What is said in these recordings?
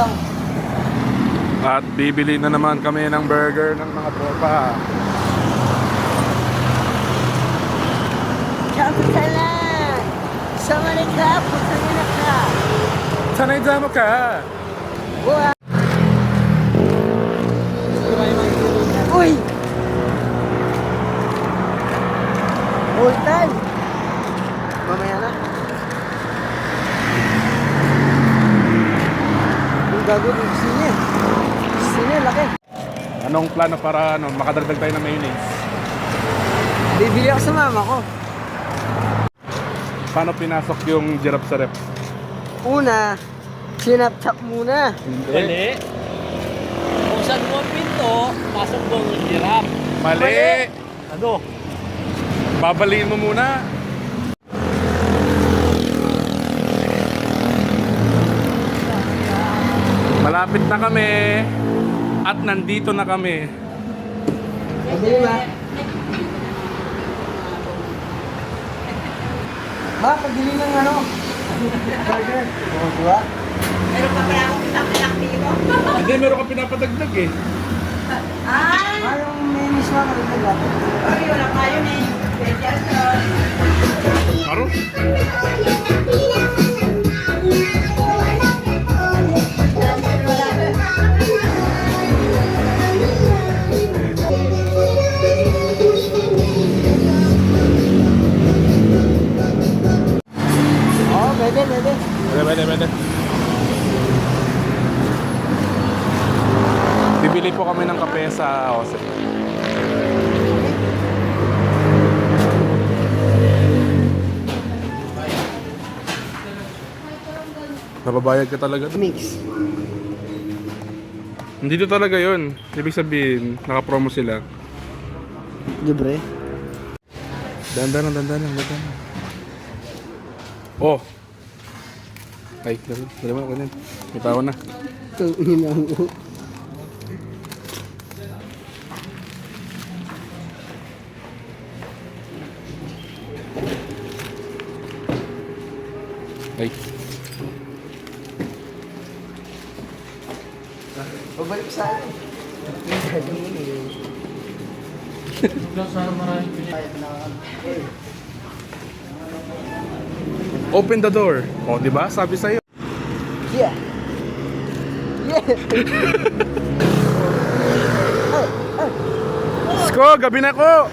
lang. At bibili na naman kami ng burger ng mga tropa. Kamusalan! Sama ni ka, putangin na ka. Sanay damo ka! Buha! Uy! Multan! Mamaya na. Yung gago ng sine. Sine, laki. Anong plano para makadagdag tayo ng mayonnaise? Bibili ako sa mama ko. Paano pinasok yung giraffe sa rep? Una, sinap-tap muna. Mali. Kung saan mo ang pinto, pasok mo ang hirap. Mali! Ano? Babaliin mo muna. Malapit na kami. At nandito na kami. Pabili ba? Ma, pabili ng ano? Burger. Oo, diba? Meron pa pala akong pinapilak dito. Hindi, meron ka pinapadagdag eh. Ay! Ma, yung mayonnaise na kalagdag lang. Ay, wala pa yun eh. Special sauce. Maro? Oo, pwede, pwede. Pwede. Bibili po kami ng kape sa Jose. Nababayad ka talaga. Mix. Dito talaga yun. Ibig sabihin, naka-promo sila. Libre. Dandan. Oh! Ay, dali mo na. May tao na. Itong inang. Ay. Pabalik sa akin. Open the door. Oh, di ba? Sabi sa'yo. Yeah. Yeah. Sko, gabi na ko!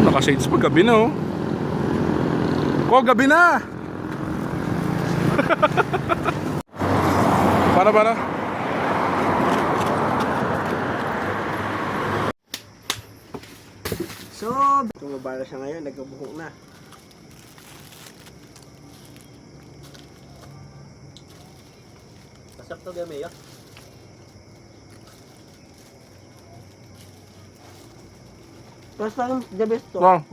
Naka-shades pa, gabi na oh. Ko, gabi na! Para. So, tumaba na siya ngayon, nagkabuhok na. Masap to gamay ah. Tapos parang the best to. Wow.